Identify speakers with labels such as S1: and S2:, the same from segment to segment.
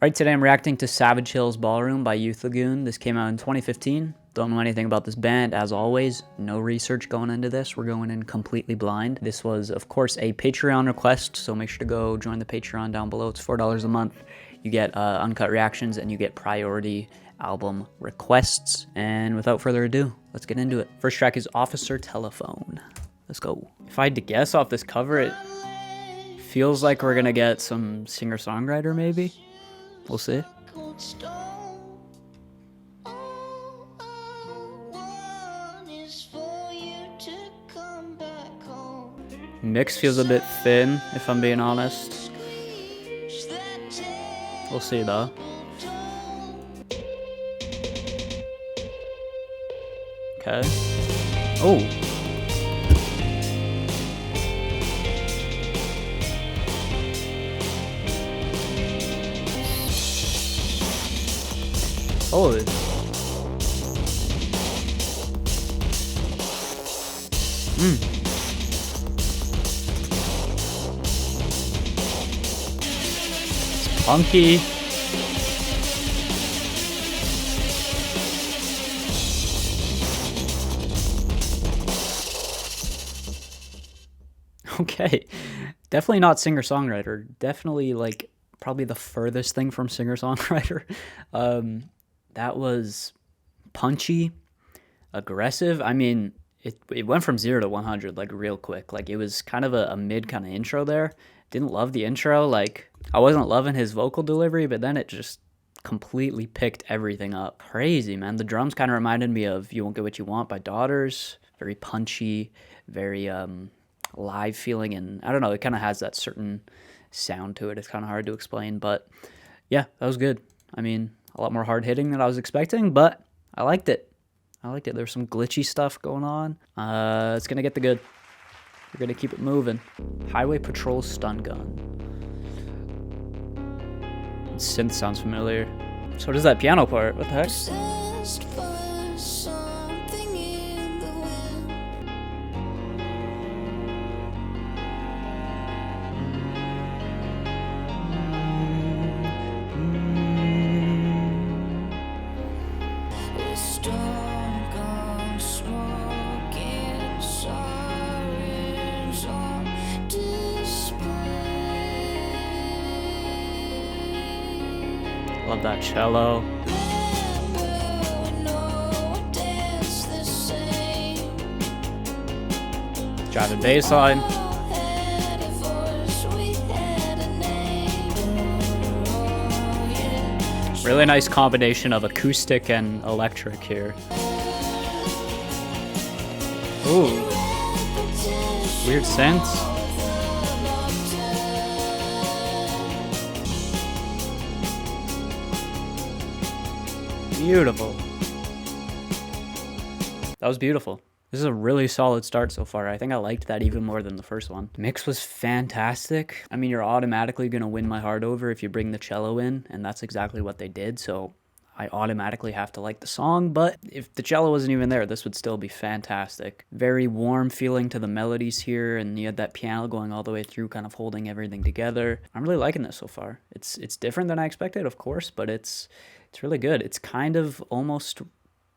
S1: Alright, today I'm reacting to Savage Hill's Ballroom by Lagoon. This came out in 2015. Don't know anything about this band, as always. No research going into this. We're going in completely blind. This was, of course, a Patreon request, so make sure to go join the Patreon down below. It's $4 a month. You get uncut reactions, and you get priority album requests. And without further ado, let's get into it. First track is Officer Telephone. Let's go. If I had to guess off this cover, it feels like we're gonna get some singer-songwriter, maybe? We'll see. Mix feels a bit thin, if I'm being honest. We'll see though. Okay. Oh. Holy. It's funky. Okay. Definitely not singer-songwriter. Definitely like probably the furthest thing from singer-songwriter. That was punchy, aggressive. I mean, it went from 0 to 100 like real quick. Like it was kind of a mid kind of intro there. Didn't love the intro. Like I wasn't loving his vocal delivery, but then it just completely picked everything up. Crazy, man. The drums kind of reminded me of You Won't Get What You Want by Daughters. Very punchy, very live feeling, and I don't know, it kind of has that certain sound to it. It's kind of hard to explain, but yeah, that was good. I mean, a lot more hard hitting than I was expecting, but I liked it. There's some glitchy stuff going on. It's gonna get the good. We're gonna keep it moving. Highway Patrol Stun Gun. Synth sounds familiar. So does that piano part. What the heck? Love that cello. Driving bass line. Really nice combination of acoustic and electric here. Ooh. Weird synths. Beautiful. That was beautiful. This is a really solid start so far. I think I liked that even more than the first one. Mix was fantastic. I mean, you're automatically going to win my heart over if you bring the cello in, and that's exactly what they did, so I automatically have to like the song, but if the cello wasn't even there, this would still be fantastic. Very warm feeling to the melodies here, and you had that piano going all the way through, kind of holding everything together. I'm really liking this so far. It's different than I expected, of course, but it's really good. It's kind of almost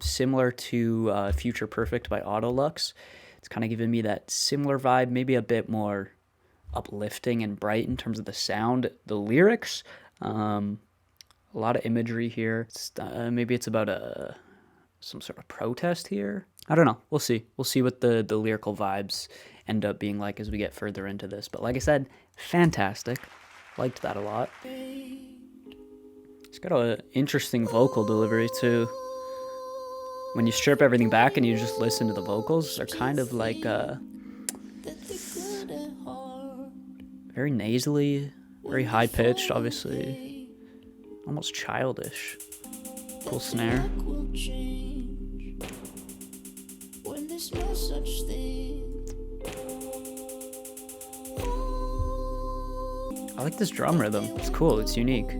S1: similar to Future Perfect by Autolux. It's kind of giving me that similar vibe, maybe a bit more uplifting and bright in terms of the sound. The lyrics, a lot of imagery here. Maybe it's about some sort of protest here. I don't know. We'll see. We'll see what the lyrical vibes end up being like as we get further into this. But like I said, fantastic. Liked that a lot. It's got an interesting vocal delivery too. When you strip everything back and you just listen to the vocals, they're kind of like very nasally, very high-pitched, obviously. Almost childish. Cool snare. I like this drum rhythm. It's cool. It's unique.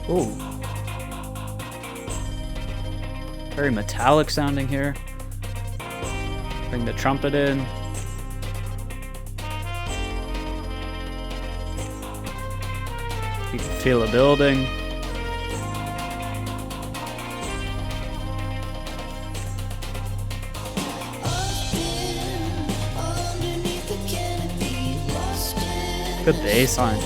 S1: Ooh. Very metallic sounding here. Bring the trumpet in. You can feel it building. Good bass line.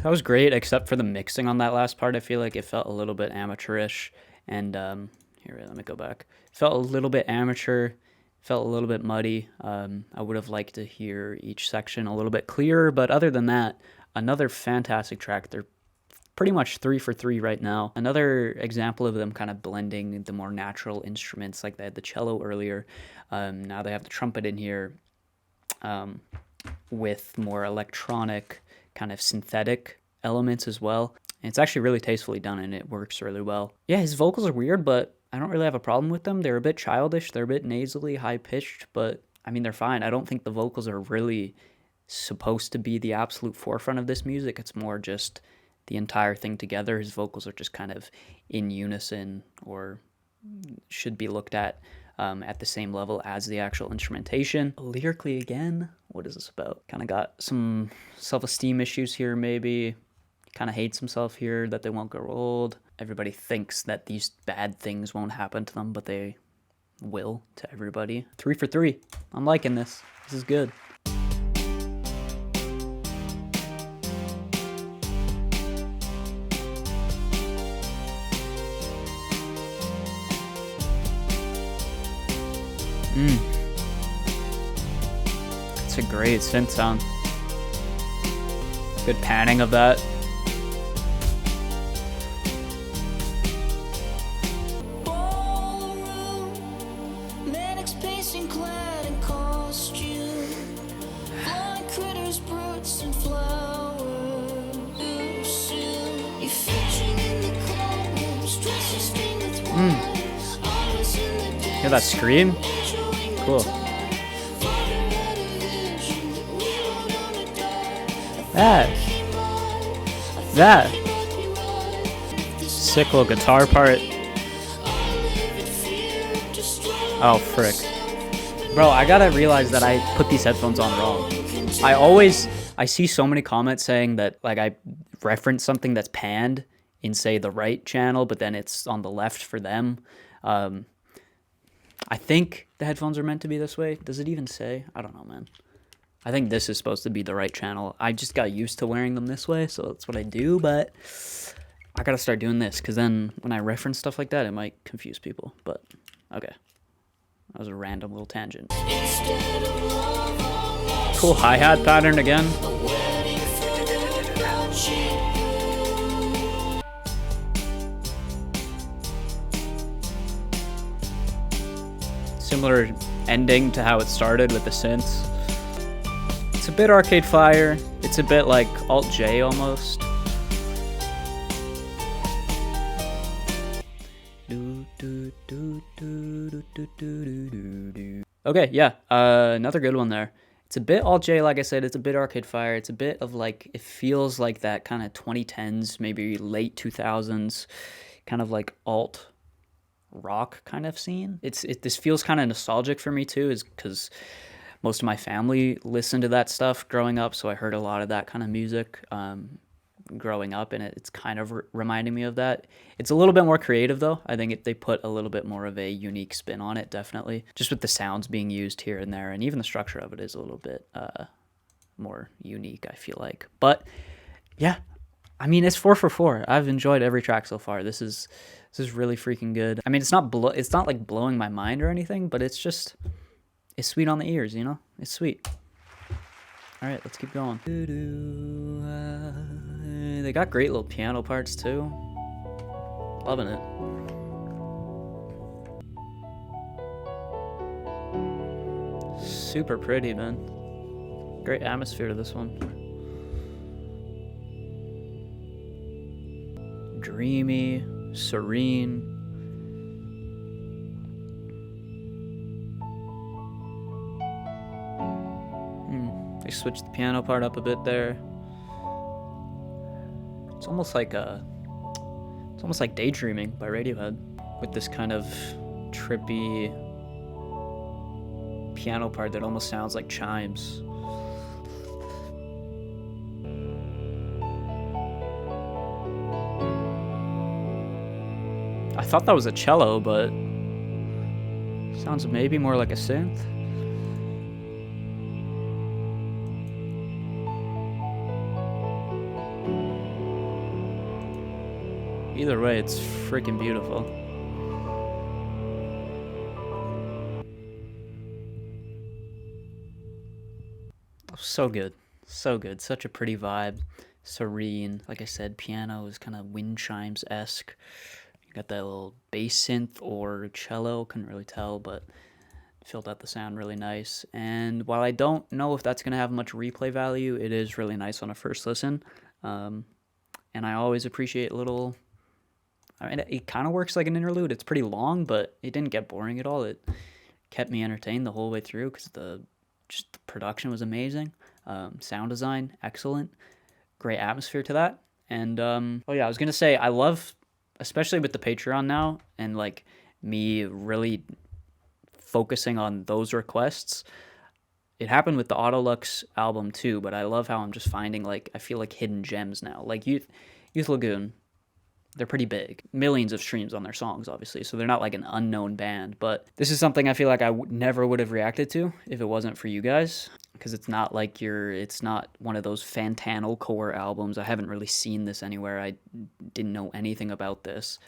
S1: That was great, except for the mixing on that last part. I feel like it felt a little bit amateurish. And here, let me go back. It felt a little bit amateur, felt a little bit muddy. I would have liked to hear each section a little bit clearer, but other than that, another fantastic track. They're pretty much 3 for 3 right now. Another example of them kind of blending the more natural instruments, like they had the cello earlier. Now they have the trumpet in here with more electronic kind of synthetic elements as well. And it's actually really tastefully done and it works really well. Yeah, his vocals are weird, but I don't really have a problem with them. They're a bit childish, they're a bit nasally, high-pitched, but I mean, they're fine. I don't think the vocals are really supposed to be the absolute forefront of this music. It's more just the entire thing together. His vocals are just kind of in unison, or should be looked at the same level as the actual instrumentation. Lyrically, again, what is this about? Kind of got some self-esteem issues here, maybe. Kind of hates himself here that they won't grow old. Everybody thinks that these bad things won't happen to them, but they will to everybody. 3 for 3. I'm liking this. This is good. It's a great synth sound. Good panning of that.
S2: Ballroom, manic pacing clad in costume, flying critters, brutes, and flowers. Soon you're fishing in the clouds, dresses stained with wine. Always in the day.
S1: Hear that scream? Cool. That sick little guitar part. Oh frick, bro, I gotta realize that I put these headphones on wrong. I see so many comments saying that like I reference something that's panned in, say, the right channel, but then it's on the left for them. I think the headphones are meant to be this way. Does it even say? I don't know, man. I think this is supposed to be the right channel. I just got used to wearing them this way, so that's what I do, but I gotta start doing this, because then when I reference stuff like that, it might confuse people, but okay. That was a random little tangent. Cool hi-hat pattern again. Similar ending to how it started with the synths. It's a bit Arcade Fire. It's a bit like Alt J almost. Okay, yeah, another good one there. It's a bit Alt J, like I said. It's a bit Arcade Fire. It's a bit of like, it feels like that kind of 2010s, maybe late 2000s, kind of like alt rock kind of scene. This feels kind of nostalgic for me too, is because most of my family listened to that stuff growing up, so I heard a lot of that kind of music growing up, and it's kind of reminding me of that. It's a little bit more creative though. I think they put a little bit more of a unique spin on it, definitely, just with the sounds being used here and there, and even the structure of it is a little bit more unique, I feel like. But yeah, I mean, it's 4 for 4. I've enjoyed every track so far. This is really freaking good. I mean, it's not like blowing my mind or anything, but it's sweet on the ears, you know? It's sweet. All right, let's keep going. They got great little piano parts too. Loving it. super pretty, man. Great atmosphere to this one. Dreamy, serene. They switched the piano part up a bit there. It's almost like Daydreaming by Radiohead with this kind of trippy piano part that almost sounds like chimes. I thought that was a cello, but sounds maybe more like a synth. Either way, it's freaking beautiful. So good. So good. Such a pretty vibe. Serene. Like I said, piano is kind of wind chimes-esque. You got that little bass synth or cello. Couldn't really tell, but filled out the sound really nice. And while I don't know if that's going to have much replay value, it is really nice on a first listen. And I always appreciate little... I mean, it kind of works like an interlude. It's pretty long, but it didn't get boring at all. It kept me entertained the whole way through because the production was amazing. Sound design, excellent. Great atmosphere to that. And, oh yeah, I was going to say, I love, especially with the Patreon now, and like me really focusing on those requests. It happened with the Autolux album too, but I love how I'm just finding, like, I feel like hidden gems now. Like Youth Lagoon. They're pretty big. Millions of streams on their songs, obviously, so they're not like an unknown band. But this is something I feel like I never would have reacted to if it wasn't for you guys, because it's not like it's not one of those Fantano core albums. I haven't really seen this anywhere. I didn't know anything about this.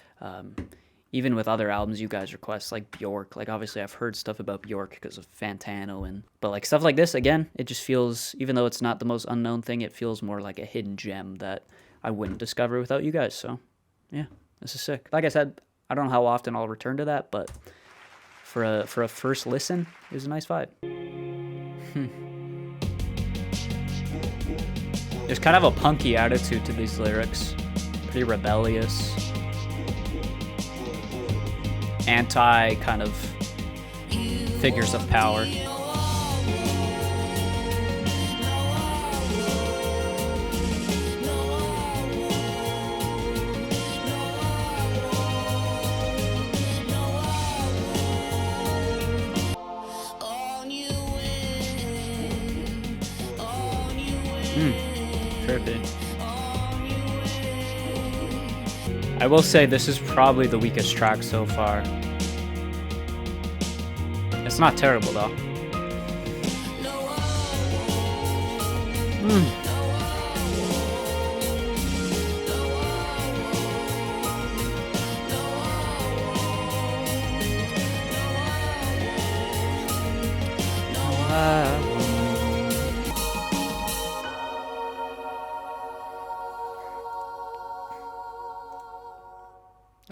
S1: Even with other albums you guys request, like Bjork, like obviously I've heard stuff about Bjork because of Fantano, but like stuff like this, again, it just feels, even though it's not the most unknown thing, it feels more like a hidden gem that I wouldn't discover without you guys, so... yeah, this is sick. Like I said, I don't know how often I'll return to that, but for a first listen, it was a nice vibe. There's kind of a punky attitude to these lyrics. Pretty rebellious. Anti kind of figures of power. Trippy. I will say this is probably the weakest track so far. It's not terrible though.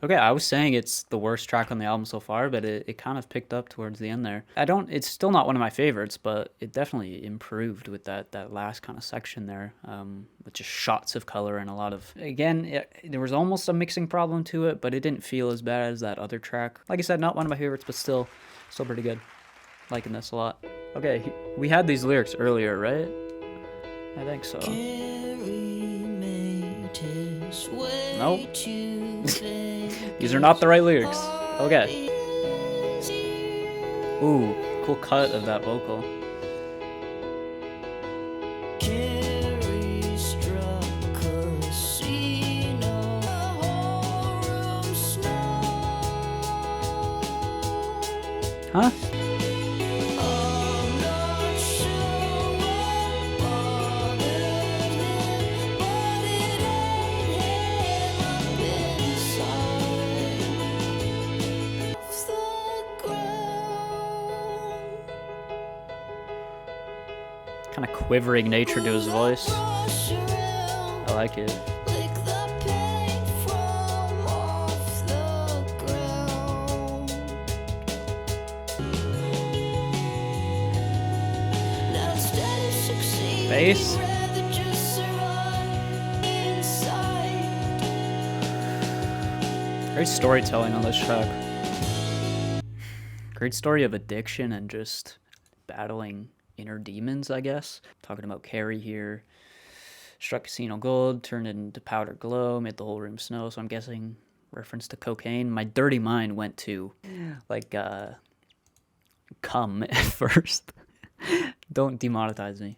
S1: Okay, I was saying it's the worst track on the album so far, but it kind of picked up towards the end there. It's still not one of my favorites, but it definitely improved with that last kind of section there, with just shots of color and a lot of, again, there was almost a mixing problem to it, but it didn't feel as bad as that other track. Like I said, not one of my favorites, but still pretty good. Liking this a lot. Okay, we had these lyrics earlier, right? I think so. Nope. These are not the right lyrics. Okay. Ooh, cool cut of that vocal.
S2: Kerry struck casino. Ballroom snow.
S1: Huh?
S2: I'm not sure what bothered him, but it ate him up inside. Off the ground.
S1: Kind of quivering nature to his voice.
S2: Rush around.
S1: I like it.
S2: Lick the paint from off the ground.
S1: bass.
S2: rather just survive inside.
S1: Great storytelling on this track. Great story of addiction and just battling inner demons, I guess. Talking about Kerry here. Struck casino gold, turned it into powder glow, made the whole room snow. So I'm guessing reference to cocaine. My dirty mind went to like cum at first. Don't demonetize me.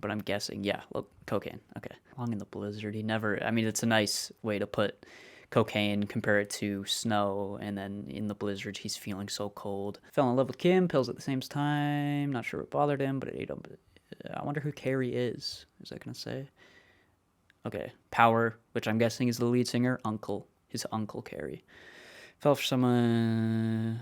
S1: But I'm guessing, yeah, look, cocaine. Okay. Long in the blizzard. He never, I mean, it's a nice way to put cocaine, compare it to snow, and then in the blizzard, he's feeling so cold. Fell in love with Kim, pills at the same time. Not sure what bothered him, but it ate him. I wonder who Kerry is. Is that going to say? Okay. Power, which I'm guessing is the lead singer. Uncle. His uncle, Kerry. Fell for someone.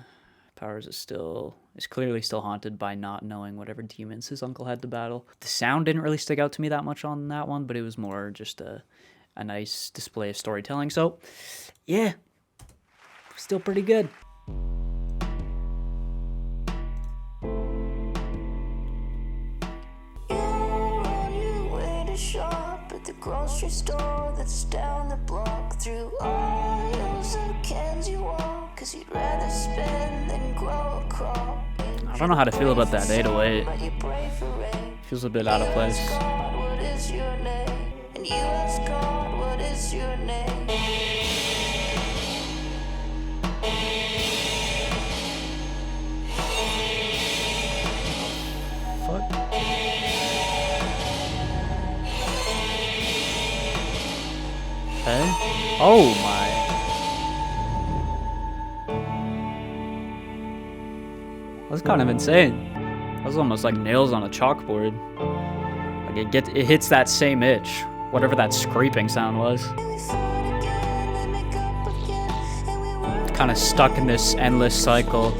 S1: Powers is clearly still haunted by not knowing whatever demons his uncle had to battle. The sound didn't really stick out to me that much on that one, but it was more just a nice display of storytelling. So, yeah, still pretty good.
S2: Shop at the grocery store that's down the block, through aisles of cans you walk, 'cause you'd rather spend than grow a crop.
S1: I don't know how to feel about that 808.
S2: But you pray for rain.
S1: Feels a bit out of place.
S2: Ask God, what is your name? And you ask God, what is your name?
S1: Fuck. Okay. Oh my. That's kind of insane. That was almost like nails on a chalkboard. Like it hits that same itch, whatever that scraping sound was. Kind of stuck in this endless cycle.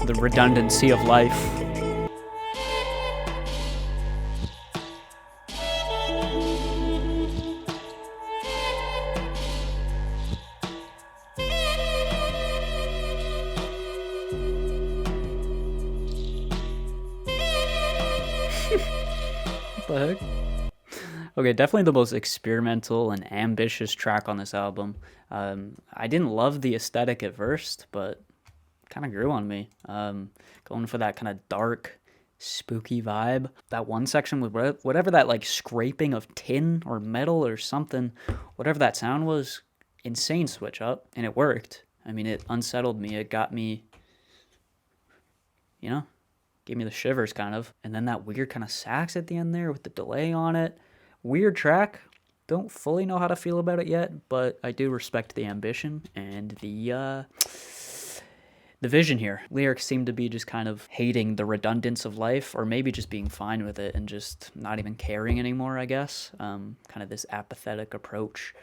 S1: The redundancy of life. What the heck? Okay, definitely the most experimental and ambitious track on this album. I didn't love the aesthetic at first, but kind of grew on me. Going for that kind of dark, spooky vibe. That one section with whatever that like scraping of tin or metal or something, whatever that sound was, insane switch up, and it worked. I mean, it unsettled me. It got me, you know, gave me the shivers kind of. And then that weird kind of sax at the end there with the delay on it. Weird track. Don't fully know how to feel about it yet, but I do respect the ambition and the vision here. Lyrics seem to be just kind of hating the redundance of life, or maybe just being fine with it and just not even caring anymore, I guess. Kind of this apathetic approach.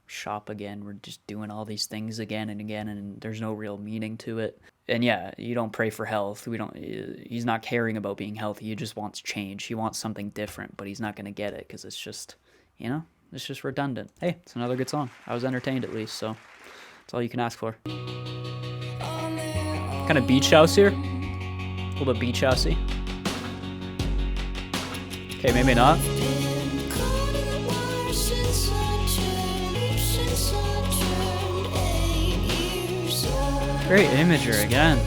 S1: Shop again, we're just doing all these things again and again, and there's no real meaning to it. And yeah, you don't pray for health. He's not caring about being healthy. He just wants change. He wants something different, but he's not going to get it because it's just, it's just redundant. Hey, it's another good song. I was entertained at least, so that's all you can ask for. Kind of beach house here. A little bit beach housey. Okay, maybe not. Great imagery again.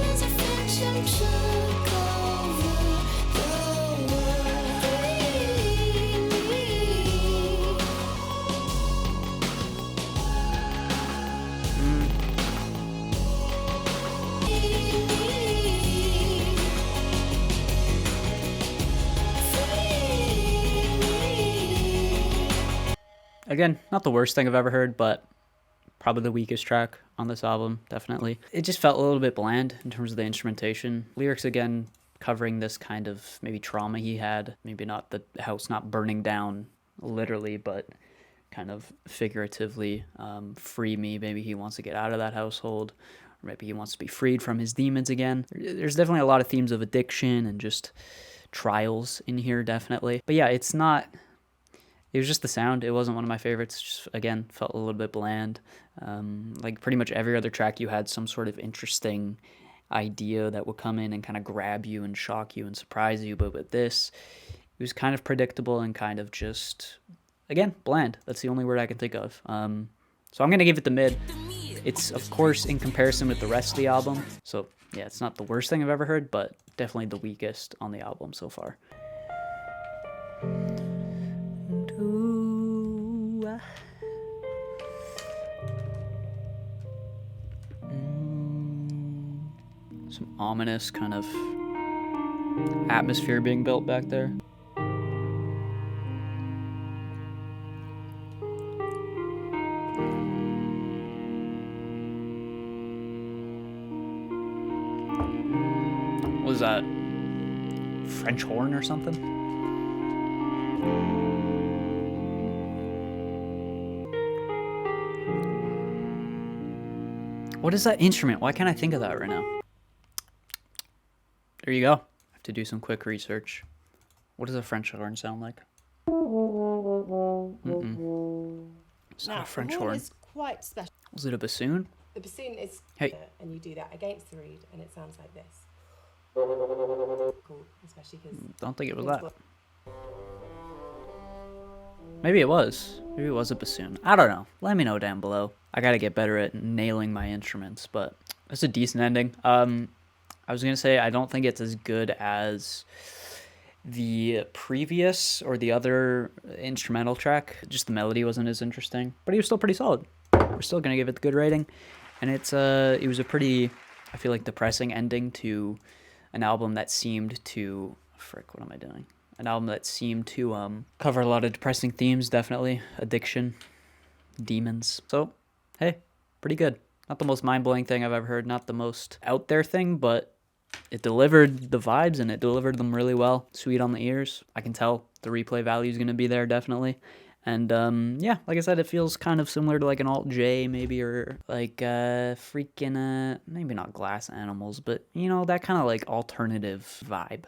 S1: Again, not the worst thing I've ever heard, but probably the weakest track on this album, definitely. It just felt a little bit bland in terms of the instrumentation. Lyrics, again, covering this kind of maybe trauma he had. Maybe not the house not burning down literally, but kind of figuratively. Free me. Maybe he wants to get out of that household. Or maybe he wants to be freed from his demons again. There's definitely a lot of themes of addiction and just trials in here, definitely. But yeah, it's not... It was just the sound. It wasn't one of my favorites. Just, again, felt a little bit bland. Like pretty much every other track, you had some sort of interesting idea that would come in and kind of grab you and shock you and surprise you. But with this, it was kind of predictable and kind of just, again, bland. That's the only word I can think of. So I'm going to give it the mid. It's, of course, in comparison with the rest of the album. So, yeah, it's not the worst thing I've ever heard, but definitely the weakest on the album so far. Some ominous kind of atmosphere being built back there. What was that? French horn or something? What is that instrument? Why can't I think of that right now? There you go. I have to do some quick research. What does a French horn sound like? It's not a French horn.
S3: Is quite special.
S1: Was it a bassoon?
S3: The bassoon is,
S1: Hey.
S3: and you do that against the reed, and it sounds like this. Cool, especially because.
S1: Don't think it was that. Maybe it was. Maybe it was a bassoon. I don't know. Let me know down below. I gotta get better at nailing my instruments, but it's a decent ending. I was gonna say I don't think it's as good as the previous or the other instrumental track. Just the melody wasn't as interesting, but he was still pretty solid. We're still gonna give it the good rating, and it was a pretty, I feel like, depressing ending to an album that seemed to what am I doing? An album that seemed to cover a lot of depressing themes, definitely addiction, demons. So hey, pretty good. Not the most mind-blowing thing I've ever heard, not the most out there thing, but it delivered the vibes and it delivered them really well. Sweet on the ears. I can tell the replay value is going to be there, definitely. And yeah, like I said, it feels kind of similar to like an Alt J maybe, or like maybe not Glass Animals, but you know, that kind of like alternative vibe.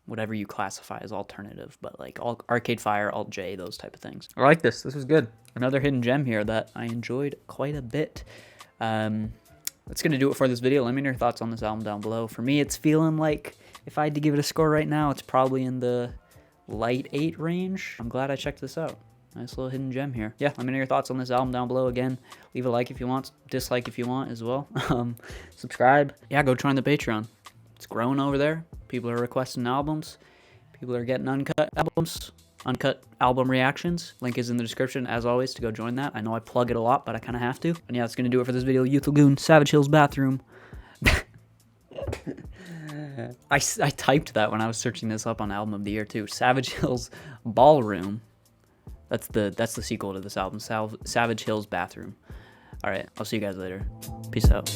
S1: Whatever you classify as alternative, but like Arcade Fire, Alt J, those type of things. I like this. This was good. Another hidden gem here that I enjoyed quite a bit. That's going to do it for this video. Let me know your thoughts on this album down below. For me, it's feeling like if I had to give it a score right now, it's probably in the light 8 range. I'm glad I checked this out. Nice little hidden gem here. Yeah, let me know your thoughts on this album down below. Again, leave a like if you want, dislike if you want as well. Subscribe. Yeah, go join the Patreon. It's growing over there. People are requesting albums. People are getting uncut albums. Uncut album reactions. Link is in the description, as always, to go join that. I know I plug it a lot, but I kind of have to. And yeah, that's going to do it for this video. Youth Lagoon, Savage Hills Bathroom. I typed that when I was searching this up on Album of the Year, too. Savage Hills Ballroom. That's the sequel to this album, Savage Hills Bathroom. All right, I'll see you guys later. Peace out.